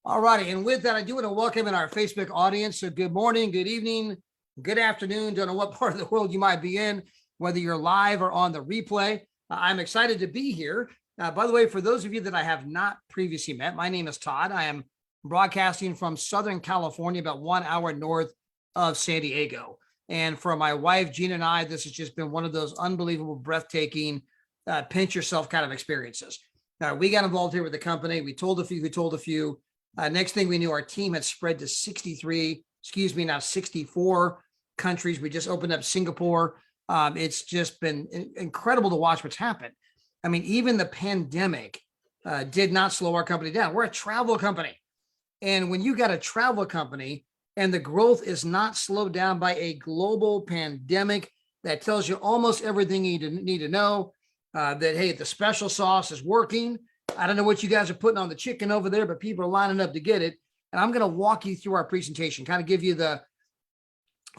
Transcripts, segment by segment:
All righty. And with that, I do want to welcome in our Facebook audience. So good morning, good evening, good afternoon. Don't know what part of the world you might be in, whether you're live or on the replay. I'm excited to be here. By the way, for those of you that I have not previously met, my name is Todd. I am broadcasting from Southern California, about 1 hour north of San Diego. And for my wife, Gina, and I, this has just been one of those unbelievable, breathtaking, pinch yourself kind of experiences. We got involved here with the company. We told a few who told a few. Next thing we knew, our team had spread to 64 countries. We just opened up Singapore. It's just been incredible to watch what's happened. I mean, even the pandemic did not slow our company down. We're a travel company. And when you got a travel company and the growth is not slowed down by a global pandemic, that tells you almost everything you need to know, that, hey, the special sauce is working. I don't know what you guys are putting on the chicken over there, but people are lining up to get it. And I'm going to walk you through our presentation, kind of give you the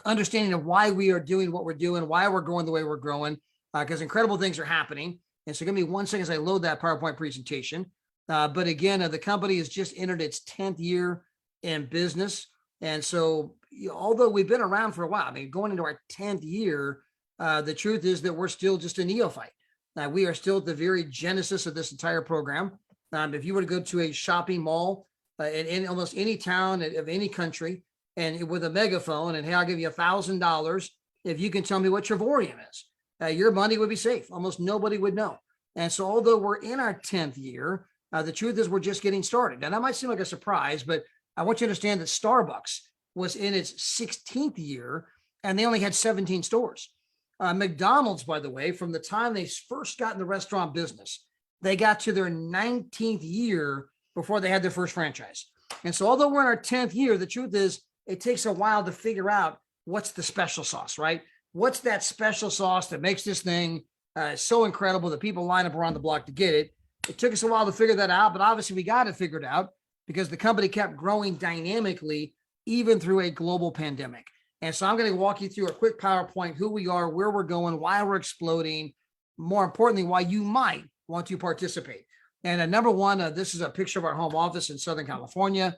understanding of why we are doing what we're doing, why we're growing the way we're growing, because incredible things are happening. And so give me 1 second as I load that PowerPoint presentation. But again, the company has just entered its 10th year in business. And so although we've been around for a while, I mean, going into our 10th year, the truth is that we're still just a neophyte. We are still at the very genesis of this entire program. If you were to go to a shopping mall in almost any town of any country and with a megaphone and, hey, I'll give you $1,000 if you can tell me what Travorium is, your money would be safe. Almost nobody would know. And so although we're in our 10th year, the truth is we're just getting started. Now, that might seem like a surprise, but I want you to understand that Starbucks was in its 16th year and they only had 17 stores. McDonald's, by the way, from the time they first got in the restaurant business, they got to their 19th year before they had their first franchise. And so although we're in our 10th year, the truth is it takes a while to figure out what's the special sauce, right? What's that special sauce that makes this thing so incredible that people line up around the block to get it? It took us a while to figure that out, but obviously we got it figured out because the company kept growing dynamically, even through a global pandemic. And so I'm going to walk you through a quick PowerPoint, who we are, where we're going, why we're exploding, more importantly, why you might want to participate. And number one, this is a picture of our home office in Southern California.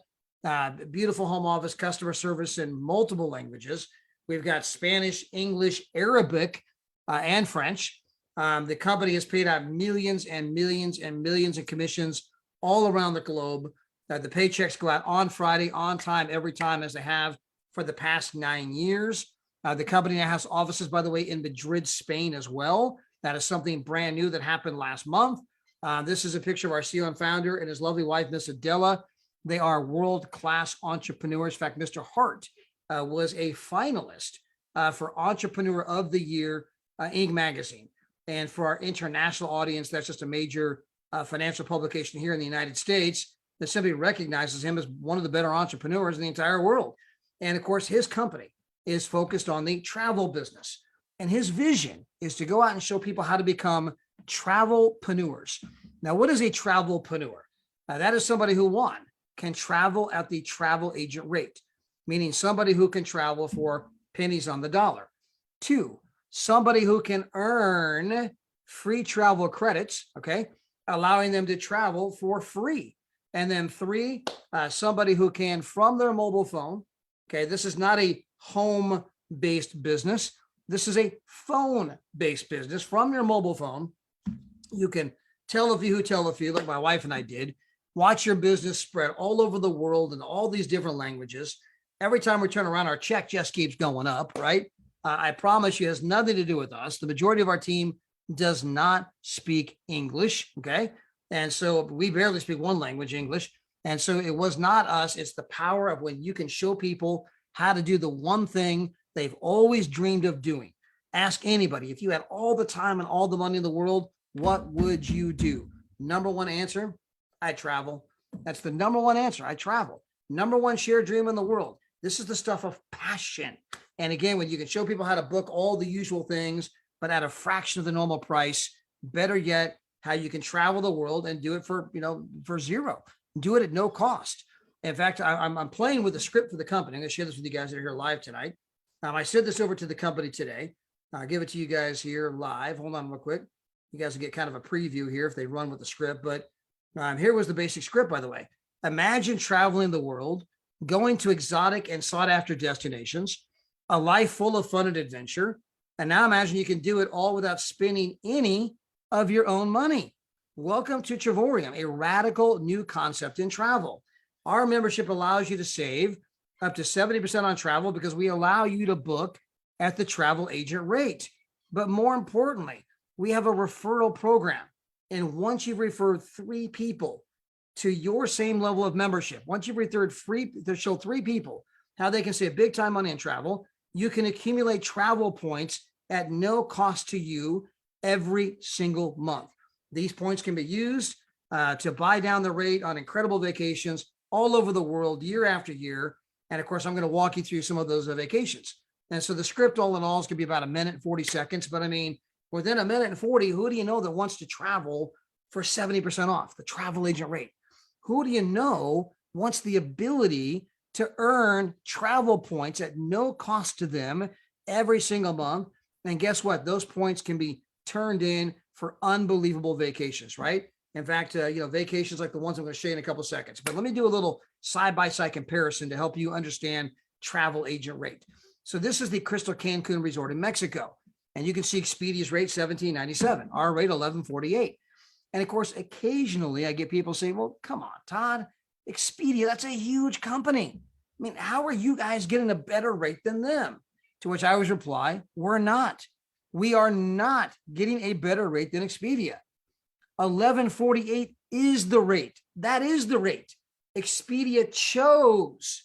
Beautiful home office, customer service in multiple languages. We've got Spanish, English, Arabic, and French. The company has paid out millions and millions and millions in commissions all around the globe. The paychecks go out on Friday, on time, every time, as they have for the past 9 years. The company now has offices, by the way, in Madrid, Spain as well. That is something brand new that happened last month. This is a picture of our CEO and founder and his lovely wife, Miss Adela. They are world-class entrepreneurs. In fact, Mr. Hart was a finalist for Entrepreneur of the Year, Inc. magazine. And for our international audience, that's just a major financial publication here in the United States that simply recognizes him as one of the better entrepreneurs in the entire world. And of course, his company is focused on the travel business. And his vision is to go out and show people how to become travelpreneurs. Now, what is a travelpreneur? That is somebody who, one, can travel at the travel agent rate, meaning somebody who can travel for pennies on the dollar. Two, somebody who can earn free travel credits, okay, allowing them to travel for free. And then three, somebody who can, from their mobile phone, okay, this is not a home-based business. This is a phone-based business. From your mobile phone, you can tell a few who tell a few, like my wife and I did, watch your business spread all over the world in all these different languages. Every time we turn around, our check just keeps going up, right? I promise you, it has nothing to do with us. The majority of our team does not speak English, okay? And so we barely speak one language, English. And so it was not us. It's the power of when you can show people how to do the one thing they've always dreamed of doing. Ask anybody, if you had all the time and all the money in the world, what would you do? Number one answer, I travel. That's the number one answer. I travel. Number one shared dream in the world. This is the stuff of passion. And again, when you can show people how to book all the usual things, but at a fraction of the normal price, better yet, how you can travel the world and do it for, for zero. Do it at no cost. In fact, I'm playing with the script for the company. I'm going to share this with you guys that are here live tonight. I sent this over to the company today. I'll give it to you guys here live. Hold on real quick. You guys will get kind of a preview here if they run with the script. But here was the basic script, by the way. Imagine traveling the world, going to exotic and sought after destinations, a life full of fun and adventure. And now imagine you can do it all without spending any of your own money. Welcome to Travorium, a radical new concept in travel. Our membership allows you to save up to 70% on travel because we allow you to book at the travel agent rate. But more importantly, we have a referral program. And once you've referred 3 people to your same level of membership, once you've referred to show 3 people how they can save big time money in travel, you can accumulate travel points at no cost to you every single month. These points can be used to buy down the rate on incredible vacations all over the world year after year. And of course, I'm going to walk you through some of those vacations. And so the script all in all is going to be about 1 minute and 40 seconds. But I mean, within 1 minute and 40, who do you know that wants to travel for 70% off the travel agent rate? Who do you know wants the ability to earn travel points at no cost to them every single month? And guess what? Those points can be turned in for unbelievable vacations, right? In fact, vacations like the ones I'm going to show you in a couple of seconds. But let me do a little side-by-side comparison to help you understand travel agent rate. So this is the Crystal Cancun Resort in Mexico. And you can see Expedia's rate, $17.97, our rate, $11.48. And of course, occasionally I get people saying, well, come on, Todd, Expedia, that's a huge company. I mean, how are you guys getting a better rate than them? To which I always reply, we're not. We are not getting a better rate than Expedia. $11.48 is the rate. That is the rate. Expedia chose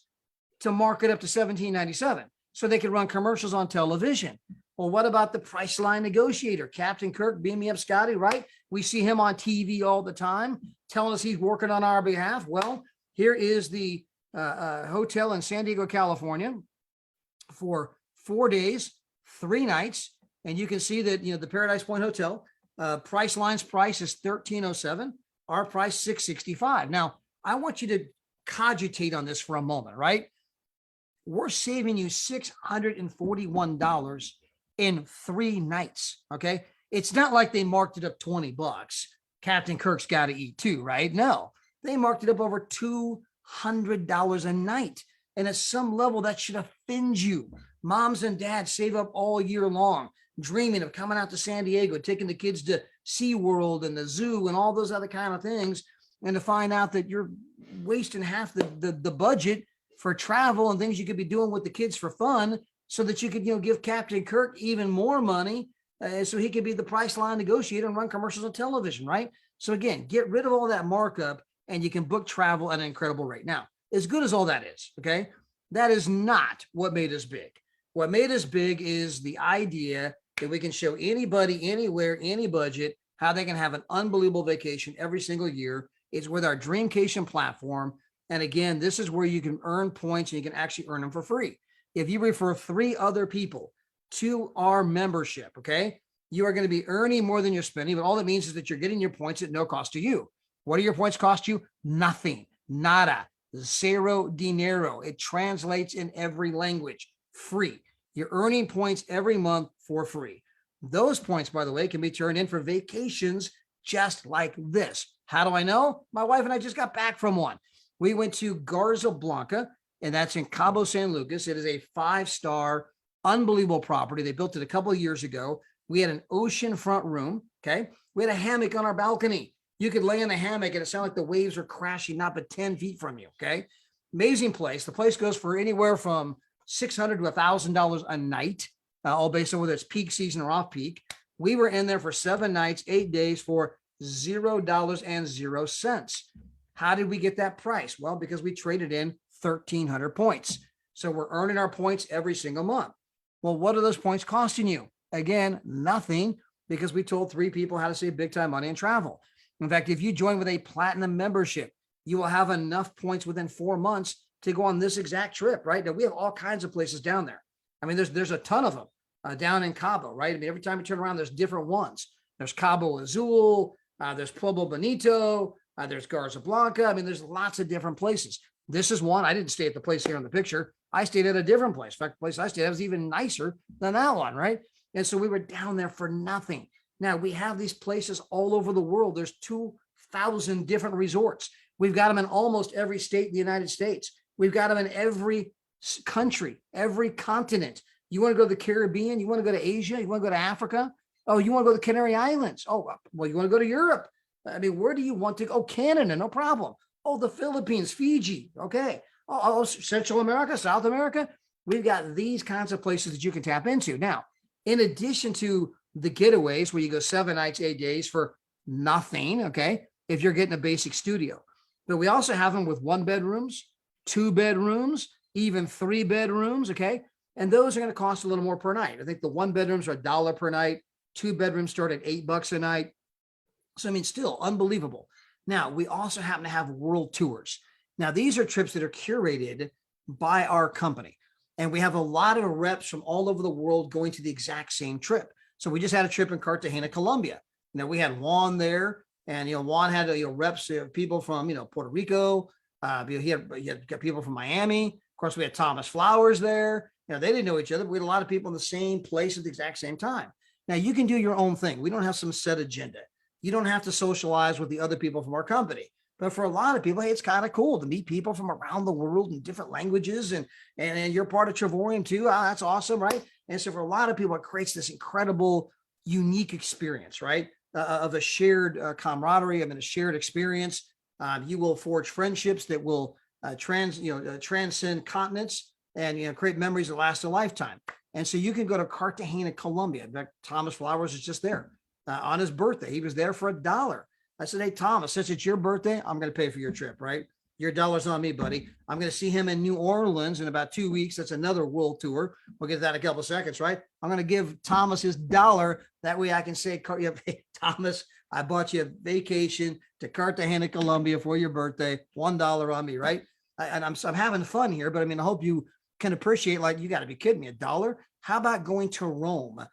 to mark it up to $17.97 so they could run commercials on television. Well, what about the Priceline negotiator, Captain Kirk, beam me up, Scotty, right? We see him on TV all the time telling us he's working on our behalf. Well, here is the hotel in San Diego, California for 4 days, 3 nights. And you can see that, the Paradise Point Hotel, Priceline's price is $13.07. Our price, $665. Now, I want you to cogitate on this for a moment, right? We're saving you $641 in 3 nights. Okay. It's not like they marked it up $20. Captain Kirk's got to eat too, right? No, they marked it up over $200 a night. And at some level that should offend you. Moms and dads save up all year long, dreaming of coming out to San Diego, taking the kids to SeaWorld and the zoo and all those other kind of things. And to find out that you're wasting half the budget for travel and things you could be doing with the kids for fun, so that you could, give Captain Kirk even more money so he could be the Priceline negotiator and run commercials on television, right? So again, get rid of all that markup and you can book travel at an incredible rate. Now, as good as all that is, okay, that is not what made us big. What made us big is the idea that we can show anybody, anywhere, any budget, how they can have an unbelievable vacation every single year. It's with our Dreamcation platform. And again, this is where you can earn points and you can actually earn them for free. If you refer 3 other people to our membership, okay, you are going to be earning more than you're spending, but all that means is that you're getting your points at no cost to you. What do your points cost you? Nothing, nada, zero dinero. It translates in every language, free. You're earning points every month for free. Those points, by the way, can be turned in for vacations just like this. How do I know? My wife and I just got back from one. We went to Garza Blanca, and that's in Cabo San Lucas. It is a 5-star, unbelievable property. They built it a couple of years ago. We had an oceanfront room, okay? We had a hammock on our balcony. You could lay in the hammock and it sounded like the waves were crashing not but 10 feet from you, okay? Amazing place. The place goes for anywhere from $600 to $1,000 a night, all based on whether it's peak season or off peak. We were in there for 7 nights, 8 days for $0.00. How did we get that price? Well, because we traded in 1,300 points. So we're earning our points every single month. Well, what are those points costing you? Again, nothing, because we told 3 people how to save big time money and travel. In fact, if you join with a platinum membership, you will have enough points within 4 months to go on this exact trip, right? Now, we have all kinds of places down there. I mean, there's a ton of them down in Cabo, right? I mean, every time you turn around, there's different ones. There's Cabo Azul, there's Pueblo Bonito, there's Garza Blanca. I mean, there's lots of different places. This is one. I didn't stay at the place here in the picture. I stayed at a different place. In fact, the place I stayed at was even nicer than that one, right? And so we were down there for nothing. Now, we have these places all over the world. There's 2,000 different resorts. We've got them in almost every state in the United States. We've got them in every country, every continent. You want to go to the Caribbean? You want to go to Asia? You want to go to Africa? Oh, you want to go to the Canary Islands? Oh, well, you want to go to Europe? I mean, where do you want to go? Oh, Canada, no problem. Oh, the Philippines, Fiji. Okay. Oh, Central America, South America. We've got these kinds of places that you can tap into. Now, in addition to the getaways where you go 7 nights, 8 days for nothing, okay, if you're getting a basic studio. But we also have them with 1 bedrooms, 2 bedrooms, even 3 bedrooms, okay? And those are going to cost a little more per night. I think the 1 bedrooms are $1 per night. 2 bedrooms start at $8 a night. So, I mean, still unbelievable. Now, we also happen to have world tours. Now, these are trips that are curated by our company. And we have a lot of reps from all over the world going to the exact same trip. So we just had a trip in Cartagena, Colombia. We had Juan there, and Juan had reps, people from Puerto Rico. He had got people from Miami. Of course, we had Thomas Flowers there. They didn't know each other, but we had a lot of people in the same place at the exact same time. Now you can do your own thing. We don't have some set agenda. You don't have to socialize with the other people from our company. But for a lot of people, hey, it's kind of cool to meet people from around the world in different languages, and you're part of Travorium too. That's awesome, right? And so for a lot of people, it creates this incredible, unique experience, right? Of a shared camaraderie, a shared experience. You will forge friendships that will transcend continents, and create memories that last a lifetime. And so you can go to Cartagena, Colombia. In fact, Thomas Flowers is just there on his birthday. He was there for $1. I said, hey, Thomas, since it's your birthday, I'm going to pay for your trip, right? Your $1's on me, buddy. I'm going to see him in New Orleans in about 2 weeks. That's another world tour. We'll get to that in a couple of seconds, right? I'm going to give Thomas his $1. That way I can say, hey, Thomas, I bought you a vacation to Cartagena, Colombia for your birthday. $1 on me, right? And I'm having fun here, but I hope you can appreciate, like, you got to be kidding me, $1? How about going to Rome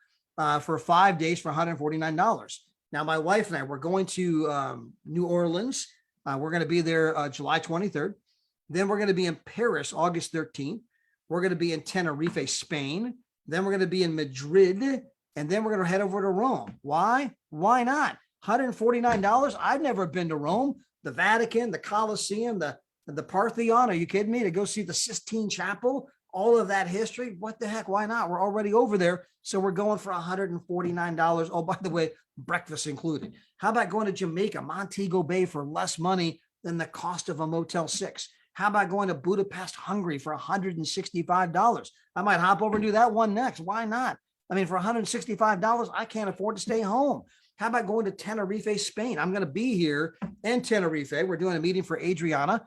for 5 days for $149? Now, my wife and I, we're going to New Orleans. We're going to be there July 23rd. Then we're going to be in Paris, August 13th. We're going to be in Tenerife, Spain. Then we're going to be in Madrid. And then we're going to head over to Rome. Why? Why not? $149. I've never been to Rome. The Vatican, the Colosseum, the Parthenon. Are you kidding me? To go see the Sistine Chapel, all of that history. What the heck? Why not? We're already over there. So we're going for $149. Oh, by the way, breakfast included. How about going to Jamaica, Montego Bay for less money than the cost of a Motel 6? How about going to Budapest, Hungary for $165? I might hop over and do that one next. Why not? For $165, I can't afford to stay home. How about going to Tenerife, Spain? I'm going to be here in Tenerife. We're doing a meeting for Adriana.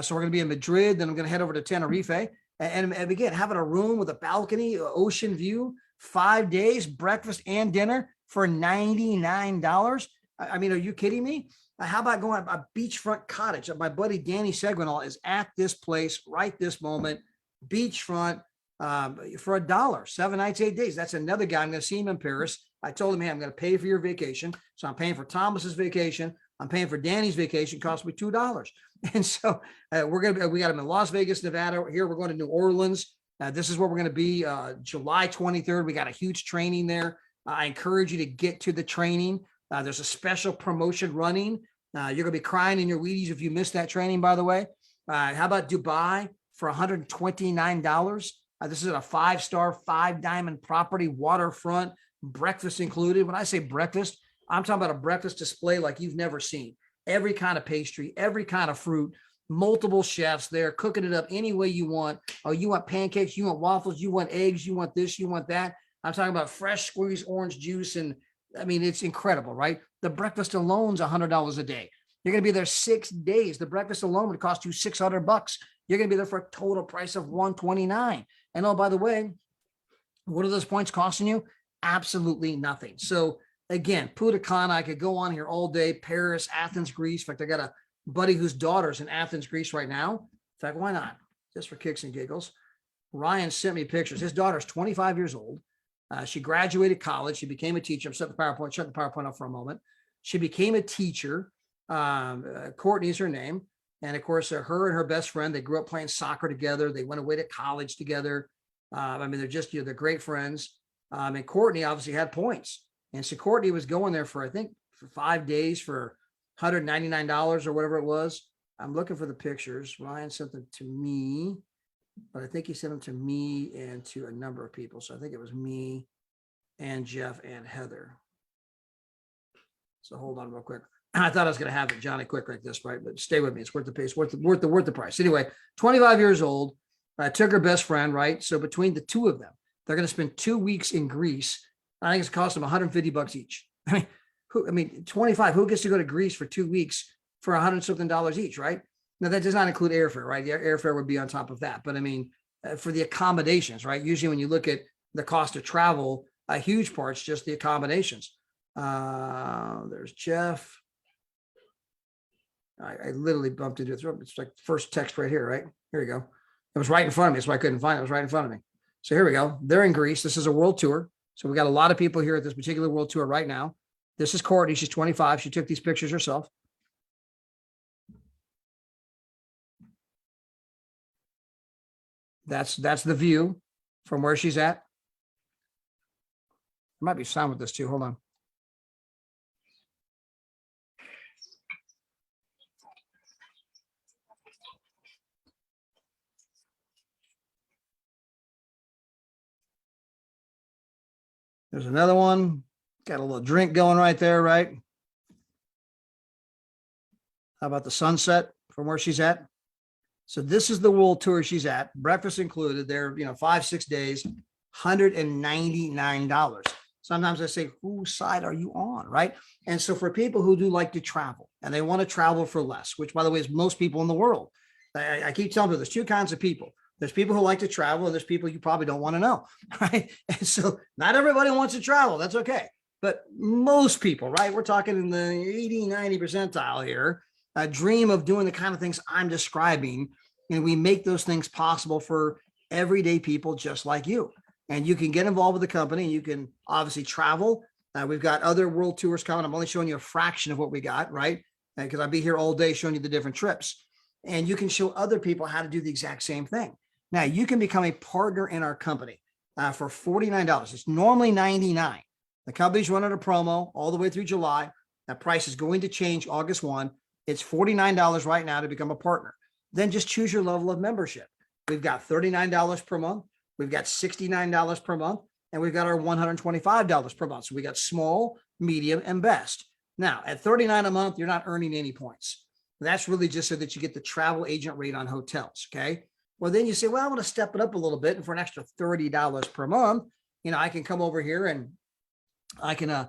So we're going to be in Madrid. Then I'm going to head over to Tenerife. And again, having a room with a balcony, ocean view, 5 days, breakfast and dinner for $99. Are you kidding me? How about going to a beachfront cottage? My buddy Danny Seguinal is at this place right this moment, beachfront for $1, 7 nights, 8 days. That's another guy. I'm going to see him in Paris. I told him, hey, I'm going to pay for your vacation. So I'm paying for Thomas's vacation. I'm paying for Danny's vacation. It cost me $2. And so we got him in Las Vegas, Nevada. Here we're going to New Orleans. This is where we're going to be July 23rd. We got a huge training there. I encourage you to get to the training. There's a special promotion running. You're going to be crying in your Wheaties if you miss that training, by the way. How about Dubai for $129? This is a 5-star, 5-diamond property, waterfront, breakfast included. When I say breakfast, I'm talking about a breakfast display like you've never seen. Every kind of pastry, every kind of fruit, multiple chefs there cooking it up any way you want. Oh, you want pancakes, you want waffles, you want eggs, you want this, you want that. I'm talking about fresh squeezed orange juice. And it's incredible, right? The breakfast alone's $100 a day. You're going to be there 6 days. The breakfast alone would cost you $600. You're going to be there for a total price of $129. And oh, by the way, what are those points costing you? Absolutely nothing. So again, Punta Cana, I could go on here all day. Paris, Athens, Greece. In fact, I got a buddy whose daughter's in Athens, Greece right now. In fact, why not? Just for kicks and giggles. Ryan sent me pictures. His daughter's 25 years old. She graduated college. She became a teacher. Shut the PowerPoint up for a moment. She became a teacher. Courtney's her name. And of course, her and her best friend, they grew up playing soccer together. They went away to college together. They're just, they're great friends. And Courtney obviously had points. And so Courtney was going there for, I think, for 5 days for $199 or whatever it was. I'm looking for the pictures. Ryan sent them to me, but I think he sent them to me and to a number of people. So I think it was me and Jeff and Heather. So hold on real quick. I thought I was going to have it, Johnny, quick like this, right? But stay with me. It's worth the pace, worth the price. Anyway, 25 years old. I took her best friend, right? So between the two of them, they're going to spend 2 weeks in Greece. I think it's cost them $150 each. I mean, 25. Who gets to go to Greece for 2 weeks for $100-something each, right? Now that does not include airfare, right? The airfare would be on top of that. But I mean, for the accommodations, right? Usually when you look at the cost of travel, a huge part's just the accommodations. There's Jeff. I literally bumped into it. It's like first text right here, right? Here we go. It was right in front of me, so I couldn't find it. It was right in front of me. So here we go. They're in Greece. This is a world tour. So we got a lot of people here at this particular world tour right now. This is Courtney. She's 25. She took these pictures herself. That's the view from where she's at. There might be sound with this too. Hold on. There's another one. Got a little drink going right there, right? How about the sunset from where she's at? So this is the world tour she's at. Breakfast included. They're 5-6 days, $199. Sometimes I say, whose side are you on, right? And so for people who do like to travel and they want to travel for less, which by the way is most people in the world. I keep telling you, there's two kinds of people. There's people who like to travel and there's people you probably don't want to know, right? And so not everybody wants to travel. That's okay. But most people, right? We're talking in the 80, 90 percentile here, dream of doing the kind of things I'm describing. And we make those things possible for everyday people just like you. And you can get involved with the company and you can obviously travel. We've got other world tours coming. I'm only showing you a fraction of what we got, right? Because I'll be here all day showing you the different trips. And you can show other people how to do the exact same thing. Now, you can become a partner in our company for $49. It's normally $99. The company's running a promo all the way through July. That price is going to change August 1. It's $49 right now to become a partner. Then just choose your level of membership. We've got $39 per month. We've got $69 per month. And we've got our $125 per month. So we got small, medium, and best. Now, at $39 a month, you're not earning any points. That's really just so that you get the travel agent rate on hotels, okay? Well, then you say, well, I want to step it up a little bit. And for an extra $30 per month, I can come over here and I can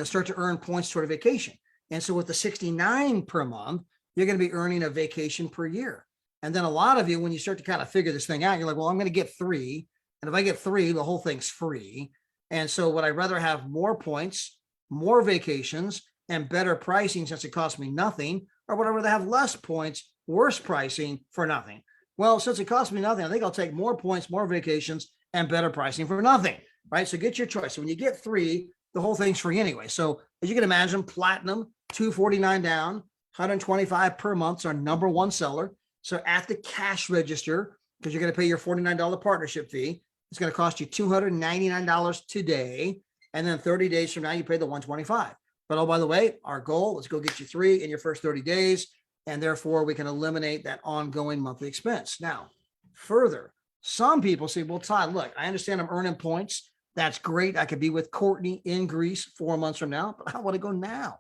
start to earn points toward a vacation. And so with the $69 per month, you're going to be earning a vacation per year. And then a lot of you, when you start to kind of figure this thing out, you're like, well, I'm going to get 3. And if I get 3, the whole thing's free. And so would I rather have more points, more vacations, and better pricing since it costs me nothing? Or would I rather have less points, worse pricing for nothing? Well, since it costs me nothing, I think I'll take more points, more vacations, and better pricing for nothing, right? So get your choice. So when you get 3, the whole thing's free anyway. So as you can imagine, Platinum, $249 down, $125 per month is our number one seller. So at the cash register, because you're going to pay your $49 partnership fee, it's going to cost you $299 today. And then 30 days from now, you pay the $125. But oh, by the way, our goal is go get you 3 in your first 30 days. And therefore, we can eliminate that ongoing monthly expense. Now, further, some people say, well, Todd, look, I understand I'm earning points. That's great. I could be with Courtney in Greece 4 months from now, but I want to go now.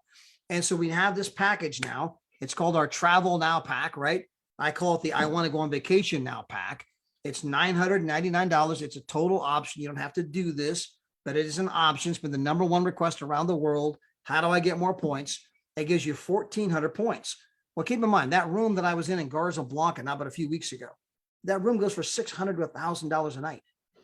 And so we have this package now. It's called our Travel Now pack, right? I call it the I Want to Go on Vacation Now pack. It's $999. It's a total option. You don't have to do this, but it is an option. It's been the number one request around the world. How do I get more points? It gives you 1,400 points. Well, keep in mind, that room that I was in Garza Blanca, not but a few weeks ago, that room goes for $600 to $1,000 a night.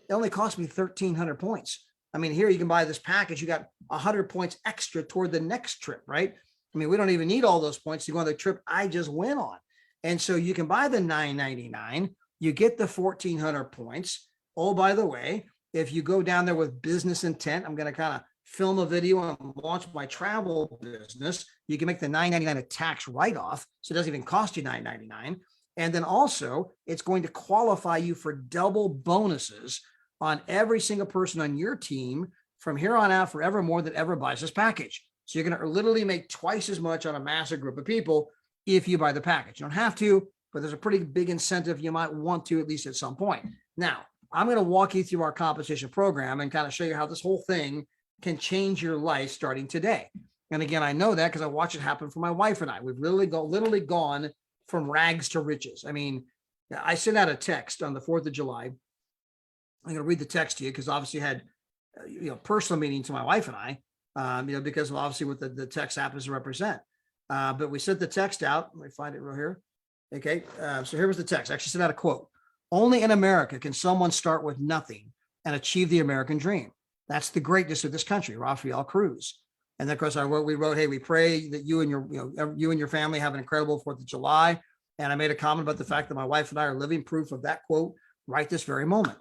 It only cost me 1,300 points. I mean, here you can buy this package. You got 100 points extra toward the next trip, right? I mean, we don't even need all those points to go on the trip I just went on. And so you can buy the $999. You get the 1,400 points. Oh, by the way, if you go down there with business intent, I'm going to kind of film a video and launch my travel business. You can make the $999 a tax write-off. So it doesn't even cost you $999. And then also it's going to qualify you for double bonuses on every single person on your team from here on out forevermore that ever buys this package. So you're going to literally make twice as much on a massive group of people. if you buy the package. You don't have to, but there's a pretty big incentive. You might want to, at least at some point. Now, I'm going to walk you through our compensation program and kind of show you how this whole thing can change your life starting today. And again, I know that because I watch it happen for my wife and I. We've literally gone from rags to riches. I mean, I sent out a text on the 4th of July. I'm going to read the text to you because obviously I had, personal meeting to my wife and I, because of obviously what the text happens to represent. But we sent the text out. Let me find it real here. Okay. So here was the text. I actually sent out a quote. Only in America can someone start with nothing and achieve the American dream. That's the greatness of this country, Rafael Cruz. And then, of course, we wrote, hey, we pray that you and your family have an incredible 4th of July. And I made a comment about the fact that my wife and I are living proof of that quote right this very moment.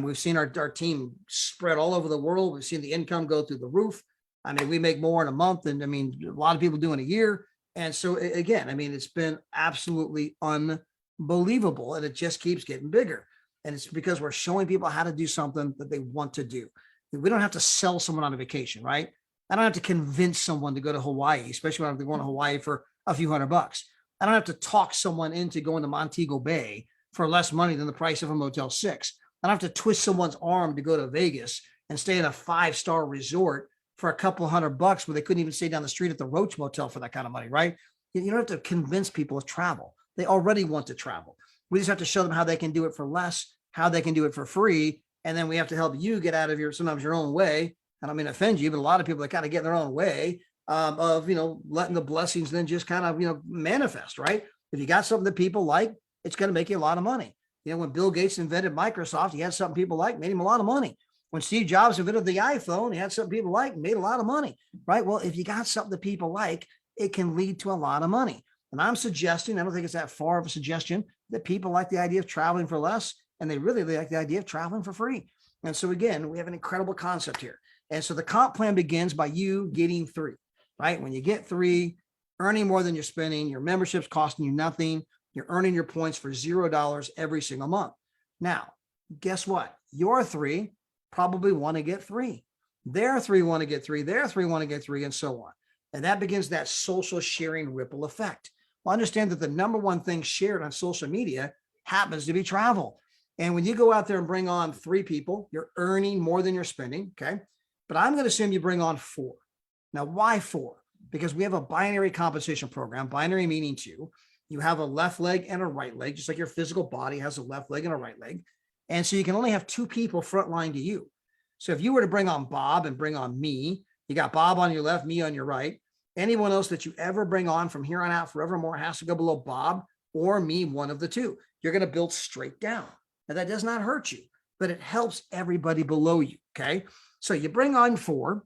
We've seen our team spread all over the world. We've seen the income go through the roof. I mean, we make more in a month than, a lot of people do in a year. And so again, it's been absolutely unbelievable, and it just keeps getting bigger. And it's because we're showing people how to do something that they want to do. We don't have to sell someone on a vacation, right? I don't have to convince someone to go to Hawaii, especially when I'm going to Hawaii for a few $100. I don't have to talk someone into going to Montego Bay for less money than the price of a Motel 6. I don't have to twist someone's arm to go to Vegas and stay in a 5-star resort for a couple $100 where they couldn't even stay down the street at the Roach Motel for that kind of money, right? You don't have to convince people to travel. They already want to travel. We just have to show them how they can do it for less, how they can do it for free. And then we have to help you get out of sometimes your own way. And I mean, offend you, but a lot of people that kind of get in their own way of, letting the blessings then just kind of, manifest, right? If you got something that people like, it's going to make you a lot of money. When Bill Gates invented Microsoft, he had something people like, made him a lot of money. When Steve Jobs invented the iPhone, he had something people like, made a lot of money, right? Well, if you got something that people like, it can lead to a lot of money. And I'm suggesting, I don't think it's that far of a suggestion, that people like the idea of traveling for less, and they really like the idea of traveling for free. And so again, we have an incredible concept here. And so the comp plan begins by you getting 3, right? When you get 3, earning more than you're spending, your membership's costing you nothing. You're earning your points for $0 every single month. Now, guess what? Your 3 probably want to get 3. Their 3 want to get 3. Their 3 want to get 3, and so on. And that begins that social sharing ripple effect. Well, understand that the number one thing shared on social media happens to be travel. And when you go out there and bring on 3 people, you're earning more than you're spending, okay? But I'm going to assume you bring on 4. Now, why 4? Because we have a binary compensation program, binary meaning 2. You have a left leg and a right leg, just like your physical body has a left leg and a right leg. And so you can only have 2 people frontline to you. So if you were to bring on Bob and bring on me, you got Bob on your left, me on your right. Anyone else that you ever bring on from here on out forevermore has to go below Bob or me, one of the 2. You're going to build straight down. Now, that does not hurt you, but it helps everybody below you, okay? So you bring on 4,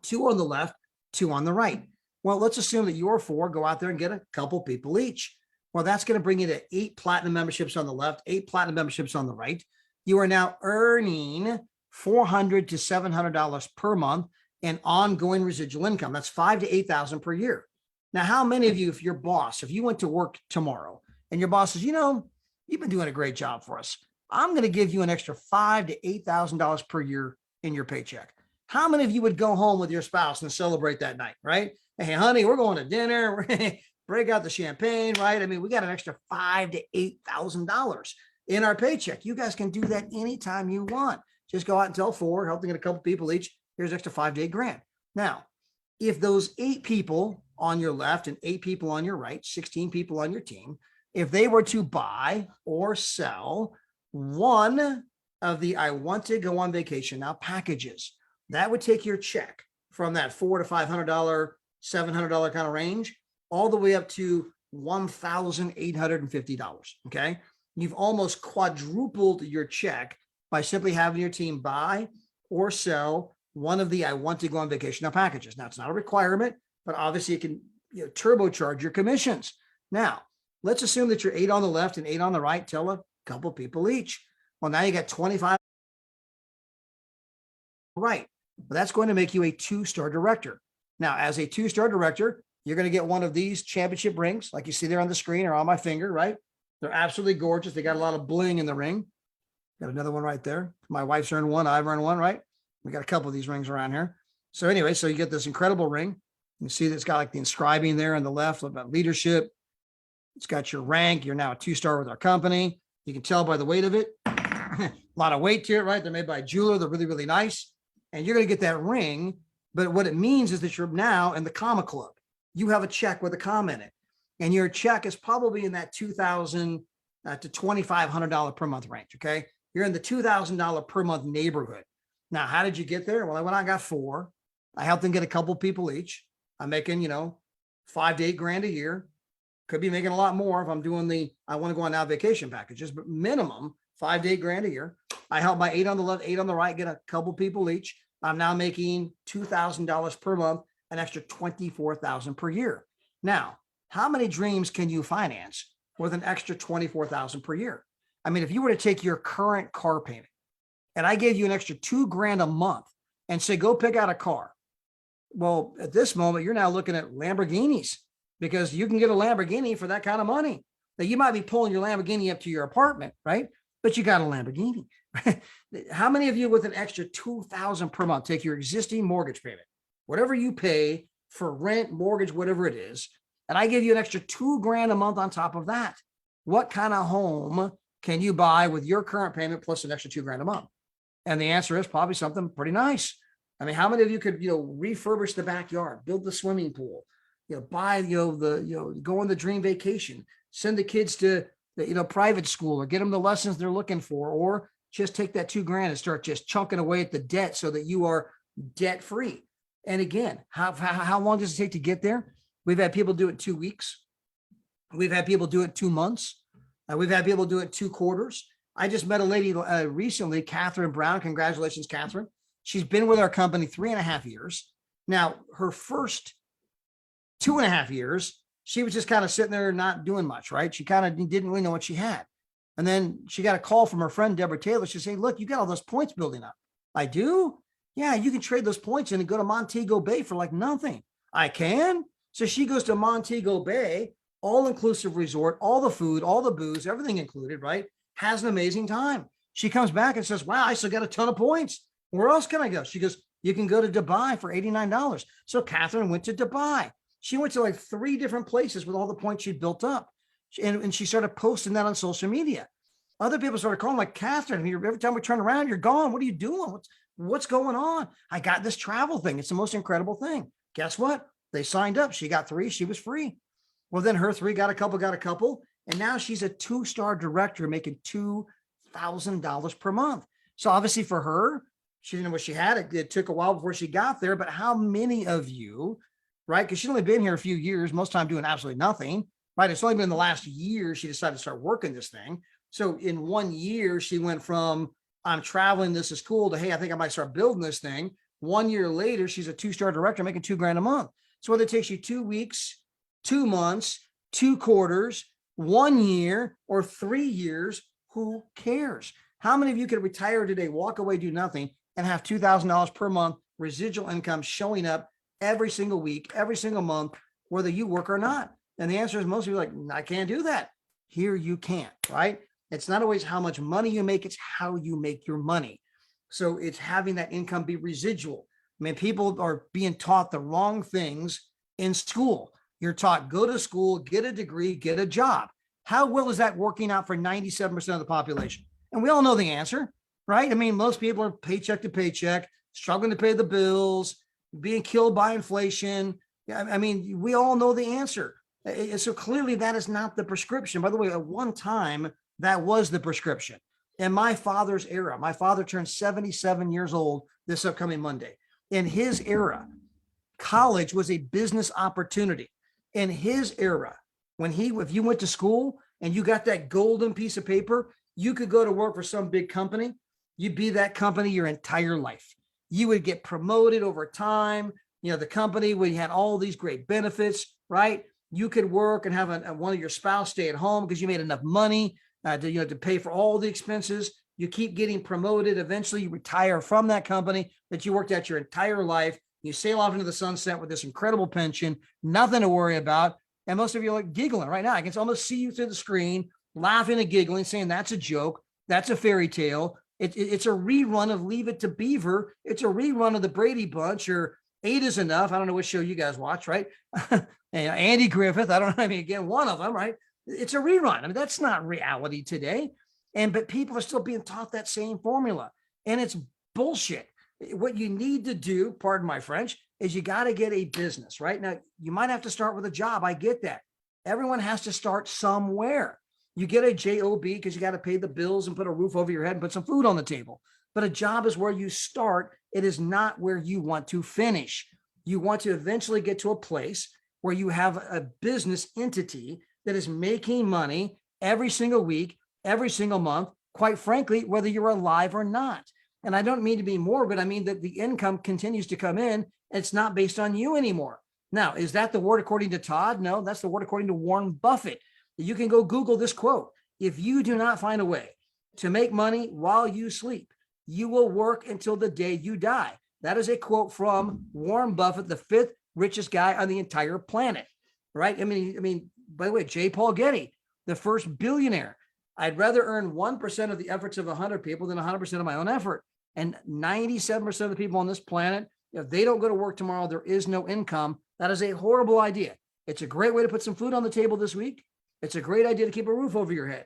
2 on the left, 2 on the right. Well, let's assume that your 4 go out there and get a couple people each. Well, that's going to bring you to 8 platinum memberships on the left, 8 platinum memberships on the right. You are now earning $400 to $700 per month in ongoing residual income. That's $5,000 to $8,000 per year. Now, how many of you, if your boss, if you went to work tomorrow and your boss says, you've been doing a great job for us, I'm going to give you an extra $5,000 to $8,000 per year in your paycheck. How many of you would go home with your spouse and celebrate that night, right? Hey, honey, we're going to dinner. Break out the champagne, right? I mean, we got an extra $5,000 to $8,000 in our paycheck. You guys can do that anytime you want. Just go out and tell 4, help them get a couple people each. Here's extra $5,000 to $8,000. Now, if those 8 people on your left and 8 people on your right, 16 people on your team, if they were to buy or sell one of the I want to go on vacation now packages, that would take your check from that $400 to $500, $700 kind of range, all the way up to $1,850. Okay. You've almost quadrupled your check by simply having your team buy or sell one of the I want to go on vacation now packages. Now, it's not a requirement, but obviously it can turbocharge your commissions. Now, let's assume that you're 8 on the left and 8 on the right, tell a couple people each. Well, now you got 25 right. But that's going to make you a 2-star director. Now, as a 2-star director, you're going to get one of these championship rings, like you see there on the screen or on my finger, right? They're absolutely gorgeous. They got a lot of bling in the ring. Got another one right there. My wife's earned one. I've earned one, right? We got a couple of these rings around here. So anyway, so you get this incredible ring. You see that's got like the inscribing there on the left about leadership. It's got your rank. You're now a 2-star with our company. You can tell by the weight of it. A lot of weight to it, right? They're made by a jeweler. They're really, really nice. And you're going to get that ring. But what it means is that you're now in the comma club. You have a check with a comma in it. And your check is probably in that $2,000 to $2,500 per month range. Okay. You're in the $2,000 per month neighborhood. Now, how did you get there? Well, I went out and got 4. I helped them get a couple people each. I'm making, $5 to $8 grand a year. Could be making a lot more if I'm doing I want to go on now vacation packages, but minimum $5 to $8 grand a year. I help my 8 on the left, 8 on the right, get a couple people each. I'm now making $2,000 per month, an extra $24,000 per year. Now, how many dreams can you finance with an extra $24,000 per year? I mean, if you were to take your current car payment and I gave you an extra $2 grand a month and say, go pick out a car. Well, at this moment, you're now looking at Lamborghinis, because you can get a Lamborghini for that kind of money. Now, you might be pulling your Lamborghini up to your apartment, right? But you got a Lamborghini. How many of you with an extra $2,000 per month take your existing mortgage payment, whatever you pay for rent, mortgage, whatever it is, and I give you an extra $2 grand a month on top of that? What kind of home can you buy with your current payment plus an extra $2 grand a month? And the answer is probably something pretty nice. I mean, how many of you could, refurbish the backyard, build the swimming pool, buy, go on the dream vacation, send the kids to private school, or get them the lessons they're looking for, or just take that $2 grand and start just chunking away at the debt so that you are debt free. And again, how long does it take to get there? We've had people do it 2 weeks. We've had people do it 2 months. We've had people do it 2 quarters. I just met a lady recently, Catherine Brown. Congratulations, Catherine. She's been with our company 3.5 years. Now, her first 2.5 years, she was just kind of sitting there not doing much, right? She kind of didn't really know what she had. And then she got a call from her friend, Deborah Taylor. She said, look, you got all those points building up. I do? Yeah, you can trade those points in and go to Montego Bay for like nothing. I can? So she goes to Montego Bay, all-inclusive resort, all the food, all the booze, everything included, right? Has an amazing time. She comes back and says, wow, I still got a ton of points. Where else can I go? She goes, you can go to Dubai for $89. So Catherine went to Dubai. She went to like 3 different places with all the points she'd built up. And she started posting that on social media. Other people started calling, like, Catherine, every time we turn around, you're gone. What are you doing? What's going on? I got this travel thing. It's the most incredible thing. Guess what? They signed up. She got 3. She was free. Well, then her 3 got a couple. And now she's a 2-star director making $2,000 per month. So obviously for her, she didn't know what she had. It took a while before she got there. But how many of you, right? Because she's only been here a few years, most time doing absolutely nothing, right? It's only been the last year she decided to start working this thing. So in 1 year, she went from, I'm traveling, this is cool, to, hey, I think I might start building this thing. 1 year later, she's a 2-star director making $2 grand a month. So whether it takes you 2 weeks, 2 months, 2 quarters, 1 year, or 3 years, who cares? How many of you could retire today, walk away, do nothing, and have $2,000 per month residual income showing up every single week, every single month, whether you work or not? And the answer is most of you are like, I can't do that. Here you can't, right? It's not always how much money you make, it's how you make your money. So it's having that income be residual. I mean, people are being taught the wrong things in school. You're taught, go to school, get a degree, get a job. How well is that working out for 97% of the population? And we all know the answer, right? I mean, most people are paycheck to paycheck, struggling to pay the bills, being killed by inflation. I mean, we all know the answer. So clearly that is not the prescription. By the way, at one time, that was the prescription. In my father's era, my father turned 77 years old this upcoming Monday. In his era, college was a business opportunity. In his era, if you went to school and you got that golden piece of paper, you could go to work for some big company. You'd be that company your entire life. You would get promoted over time. The company would had all these great benefits, right? You could work and have one of your spouse stay at home because you made enough money to pay for all the expenses. You keep getting promoted. Eventually you retire from that company that you worked at your entire life. You sail off into the sunset with this incredible pension, nothing to worry about. And most of you are like giggling right now. I can almost see you through the screen, laughing and giggling, saying that's a joke. That's a fairy tale. It's a rerun of Leave It to Beaver. It's a rerun of the Brady Bunch or 8 is enough. I don't know what show you guys watch, right? Andy Griffith. I don't know. I mean, again, one of them, right? It's a rerun. I mean, that's not reality today. But people are still being taught that same formula, and it's bullshit. What you need to do, pardon my French, is you got to get a business, right? Now, you might have to start with a job. I get that. Everyone has to start somewhere. You get a job because you got to pay the bills and put a roof over your head and put some food on the table. But a job is where you start. It is not where you want to finish. You want to eventually get to a place where you have a business entity that is making money every single week, every single month, quite frankly, whether you're alive or not. And I don't mean to be morbid. I mean that the income continues to come in. It's not based on you anymore. Now, is that the word according to Todd? No, that's the word according to Warren Buffett. You can go Google this quote. If you do not find a way to make money while you sleep, you will work until the day you die. That is a quote from Warren Buffett, the 5th richest guy on the entire planet, right? I mean, by the way, J. Paul Getty, the first billionaire. I'd rather earn 1% of the efforts of 100 people than 100% of my own effort. And 97% of the people on this planet, if they don't go to work tomorrow, there is no income. That is a horrible idea. It's a great way to put some food on the table this week. It's a great idea to keep a roof over your head,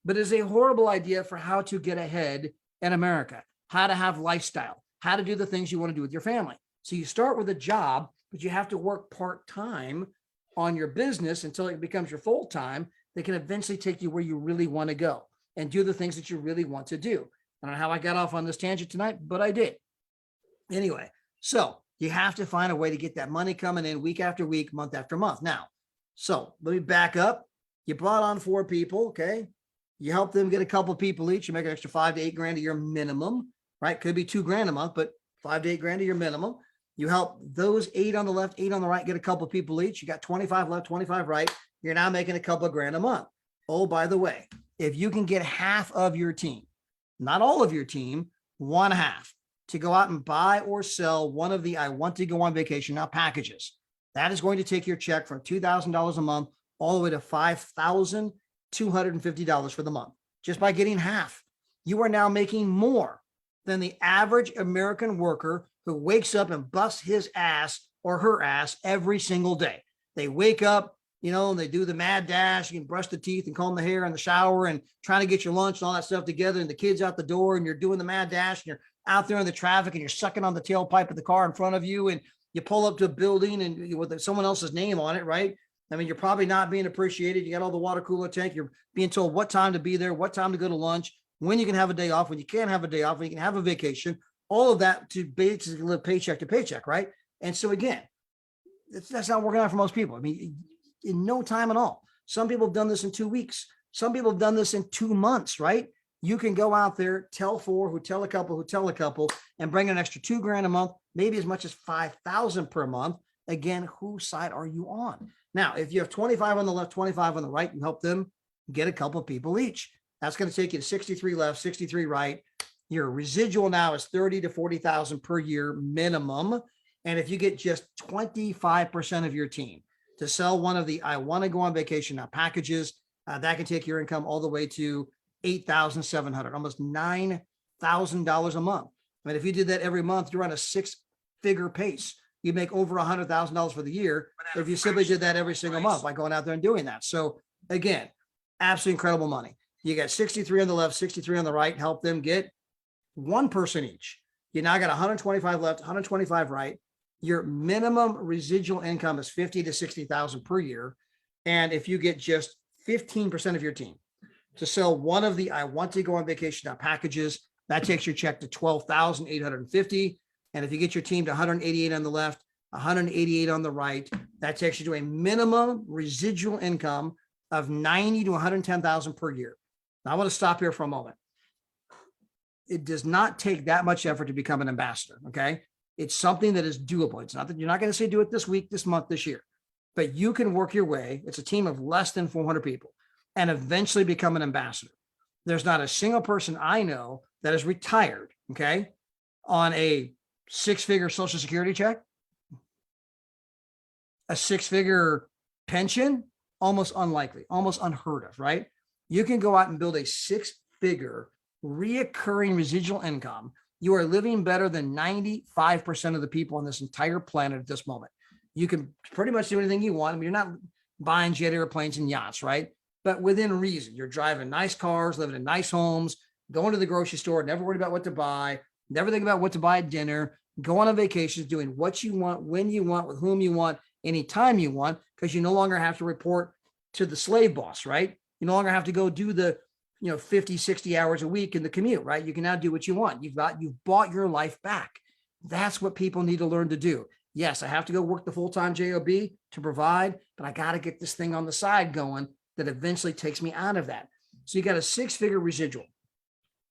but it's a horrible idea for how to get ahead in America, how to have lifestyle, how to do the things you want to do with your family. So you start with a job, but you have to work part-time on your business until it becomes your full-time. They can eventually take you where you really want to go and do the things that you really want to do. I don't know how I got off on this tangent tonight, but I did. Anyway, so you have to find a way to get that money coming in week after week, month after month. Now, so let me back up. You brought on 4 people, okay? You help them get a couple of people each. You make an extra $5 to $8 grand a year minimum, right? Could be $2 grand a month, but $5 to $8 grand a year minimum. You help those 8 on the left, 8 on the right, get a couple of people each. You got 25 left, 25 right. You're now making a couple of grand a month. Oh, by the way, if you can get half of your team, not all of your team, one half, to go out and buy or sell one of the I Want to Go on Vacation Now packages, that is going to take your check from $2,000 a month all the way to $5,250 for the month, just by getting half. You are now making more than the average American worker who wakes up and busts his ass or her ass every single day. They wake up, and they do the mad dash. You can brush the teeth and comb the hair in the shower and trying to get your lunch and all that stuff together, and the kids out the door, and you're doing the mad dash, and you're out there in the traffic, and you're sucking on the tailpipe of the car in front of you, and you pull up to a building and with someone else's name on it, right? I mean, you're probably not being appreciated. You got all the water cooler tank. You're being told what time to be there, what time to go to lunch, when you can have a day off, when you can't have a day off, when you can have a vacation, all of that to basically live paycheck to paycheck, right? And so again, that's not working out for most people. I mean, in no time at all. Some people have done this in 2 weeks. Some people have done this in 2 months, right? You can go out there, tell 4, who tell a couple, and bring an extra $2 grand a month, maybe as much as $5,000 per month. Again, whose side are you on? Now, if you have 25 on the left, 25 on the right, you help them get a couple of people each. That's going to take you to 63 left, 63 right. Your residual now is 30 to 40,000 per year minimum. And if you get just 25% of your team to sell one of the I Want to Go on Vacation Now packages, that can take your income all the way to $8,700, almost $9,000 a month. I mean, if you did that every month, you're on a 6-figure pace. You make over $100,000 for the year if you simply did that every single month by going out there and doing that. So again, absolutely incredible money. You got 63 on the left, 63 on the right, help them get one person each. You now got 125 left, 125 right. Your minimum residual income is 50 to 60,000 per year. And if you get just 15% of your team to sell one of the I Want to Go on Vacation Now packages, that takes your check to 12,850. And if you get your team to 188 on the left, 188 on the right, that takes you to a minimum residual income of 90 to 110,000 per year. Now I want to stop here for a moment. It does not take that much effort to become an ambassador. Okay. It's something that is doable. It's not that you're not going to say do it this week, this month, this year, but you can work your way. It's a team of less than 400 people and eventually become an ambassador. There's not a single person I know that is retired, okay, on a 6-figure Social Security check, a 6-figure pension, almost unlikely, almost unheard of, right? You can go out and build a 6-figure reoccurring residual income You are living better than 95% of the people on this entire planet at this moment. You can pretty much do anything you want. I mean, you're not buying jet airplanes and yachts, right? But within reason, you're driving nice cars, living in nice homes, going to the grocery store, never worried about what to buy, never think about what to buy at dinner, going on vacations, doing what you want, when you want, with whom you want, anytime you want, because you no longer have to report to the slave boss, right? You no longer have to go do the 50, 60 hours a week in the commute, right? You can now do what you want. You've bought your life back. That's what people need to learn to do. Yes, I have to go work the full-time job to provide, but I got to get this thing on the side going that eventually takes me out of that. So you got a 6-figure residual.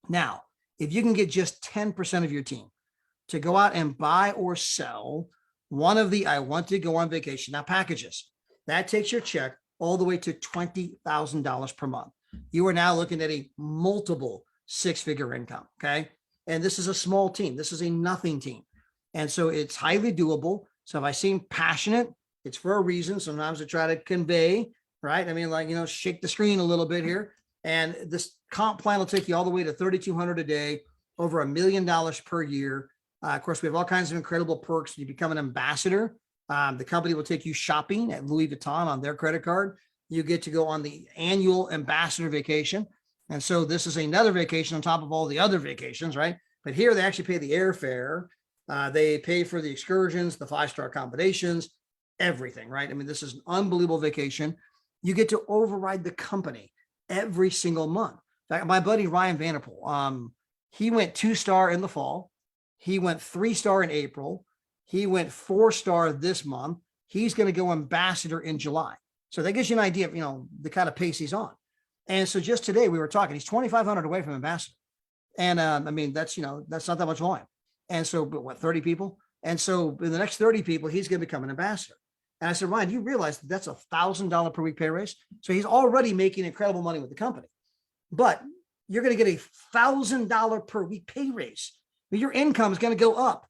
Now, if you can get just 10% of your team to go out and buy or sell one of the I want to go on vacation now packages, that takes your check all the way to $20,000 per month. You are now looking at a multiple 6-figure income. Okay. And this is a small team. This is a nothing team. And so it's highly doable. So if I seem passionate, it's for a reason. Sometimes I try to convey, right? I mean, shake the screen a little bit here. And this comp plan will take you all the way to $3,200 a day, over $1 million per year. Of course, we have all kinds of incredible perks. You become an ambassador. The company will take you shopping at Louis Vuitton on their credit card. You get to go on the annual ambassador vacation. And so this is another vacation on top of all the other vacations, right? But here they actually pay the airfare. They pay for the excursions, the 5-star accommodations, everything, right? I mean, this is an unbelievable vacation. You get to override the company every single month. In fact, my buddy Ryan Vanderpool, he went 2-star in the fall. He went 3-star in April. He went 4-star this month. He's going to go ambassador in July. So that gives you an idea of, the kind of pace he's on. And so just today we were talking, he's 2,500 away from ambassador. And I mean, that's not that much volume. And so, but what, 30 people? And so in the next 30 people, he's going to become an ambassador. And I said, Ryan, do you realize that that's $1,000 per week pay raise? So he's already making incredible money with the company, but you're going to get a $1,000 per week pay raise. I mean, your income is going to go up.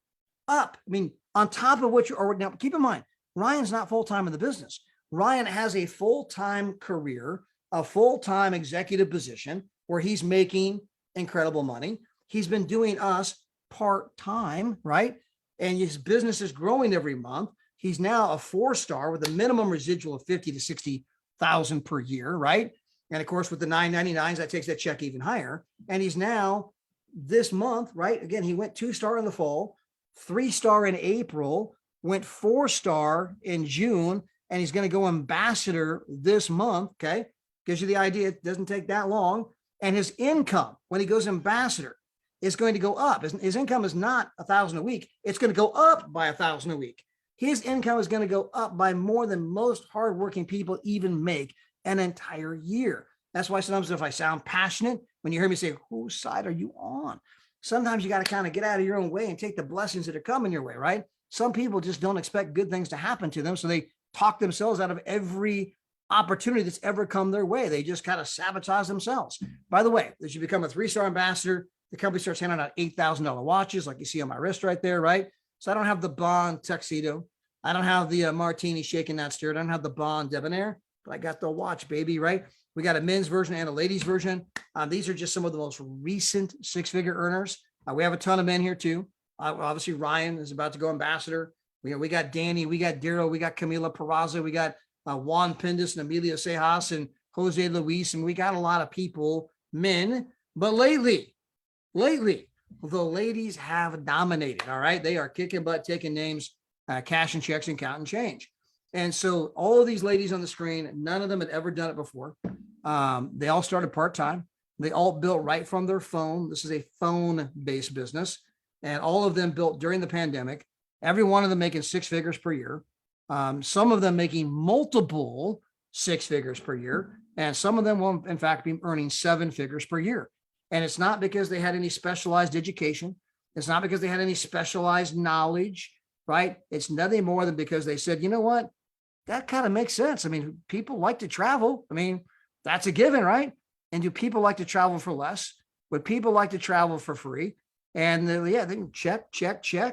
I mean, on top of what you are now, keep in mind, Ryan's not full-time in the business. Ryan has a full-time career, a full-time executive position where he's making incredible money. He's been doing us part-time, right? And his business is growing every month. He's now a 4-star with a minimum residual of 50 to 60,000 per year, right? And of course, with the 999s, that takes that check even higher. And he's now this month, right? Again, he went 2-star in the fall, 3-star in April, went 4-star in June, and he's going to go ambassador this month. Okay. Gives you the idea. It doesn't take that long. And his income when he goes ambassador is going to go up. His income is not $1,000 a week. It's going to go up by $1,000 a week. His income is going to go up by more than most hardworking people even make an entire year. That's why sometimes if I sound passionate, when you hear me say, whose side are you on? Sometimes you got to kind of get out of your own way and take the blessings that are coming your way, right? Some people just don't expect good things to happen to them. So they talk themselves out of every opportunity that's ever come their way. They just kind of sabotage themselves. By the way, as you become a 3-star ambassador, the company starts handing out $8,000 watches like you see on my wrist right there, right? So I don't have the Bond tuxedo. I don't have the martini shaking that stirred. I don't have the Bond debonair, but I got the watch, baby, right? We got a men's version and a ladies version. These are just some of the most recent 6-figure earners. We have a ton of men here too. Obviously, Ryan is about to go ambassador. We got Danny, we got Daryl, we got Camila Peraza, we got Juan Pendis and Emilio Sejas and Jose Luis, and we got a lot of people, men. But lately, the ladies have dominated. All right, they are kicking butt, taking names, cashing checks, and counting change. And so all of these ladies on the screen, none of them had ever done it before. They all started part-time. They all built right from their phone. This is a phone-based business, and all of them built during the pandemic. Every one of them making 6 figures per year. Some of them making multiple 6 figures per year, and some of them will, in fact, be earning 7 figures per year. And it's not because they had any specialized education. It's not because they had any specialized knowledge, right? It's nothing more than because they said, you know what? That kind of makes sense. I mean, people like to travel. I mean, that's a given, right? And do people like to travel for less? Would people like to travel for free? And they can check.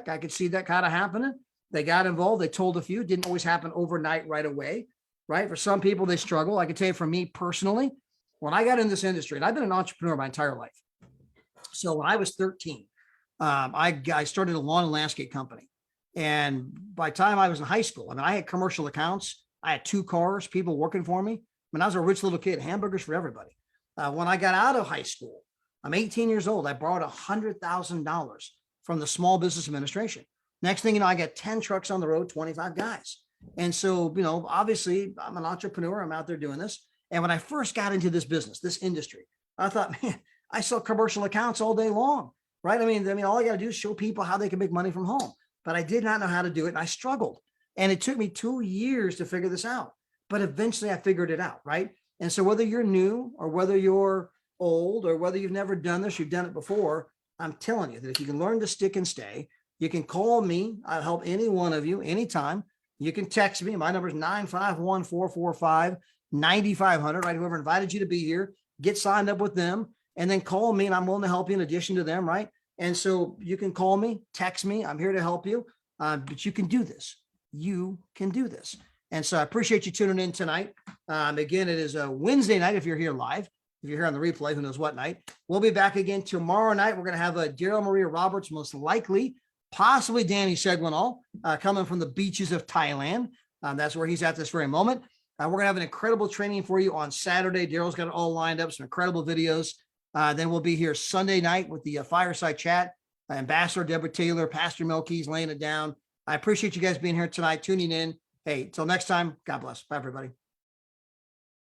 I could see that kind of happening. They got involved. They told a few. It didn't always happen overnight right away, right? For some people, they struggle. I can tell you for me personally, when I got in this industry, and I've been an entrepreneur my entire life. So when I was 13, I started a lawn and landscape company. And by the time I was in high school, I mean, I had commercial accounts. I had 2 cars, people working for me. I mean, I was a rich little kid, hamburgers for everybody. When I got out of high school, I'm 18 years old. I borrowed $100,000 from the Small Business Administration. Next thing you know, I got 10 trucks on the road, 25 guys. And so, obviously I'm an entrepreneur. I'm out there doing this. And when I first got into this business, this industry, I thought, man, I sell commercial accounts all day long, right? I mean, all I got to do is show people how they can make money from home. But I did not know how to do it. And I struggled. And it took me 2 years to figure this out. But eventually I figured it out, right? And so whether you're new or whether you're old or whether you've never done this, you've done it before, I'm telling you that if you can learn to stick and stay, you can call me. I'll help any one of you anytime. You can text me. My number is 951-445-9500, right? Whoever invited you to be here, get signed up with them and then call me and I'm willing to help you in addition to them, right? And so you can call me, text me. I'm here to help you, but you can do this. You can do this. And so I appreciate you tuning in tonight. Again, it is a Wednesday night if you're here live. If you're here on the replay, who knows what night. We'll be back again tomorrow night. We're going to have Daryl Maria Roberts, most likely, possibly Danny Segwinal, coming from the beaches of Thailand. That's where he's at this very moment. We're going to have an incredible training for you on Saturday. Daryl's got it all lined up, some incredible videos. Then we'll be here Sunday night with the fireside chat. Ambassador Deborah Taylor, Pastor Melke's laying it down. I appreciate you guys being here tonight, tuning in. Hey, till next time, God bless. Bye, everybody.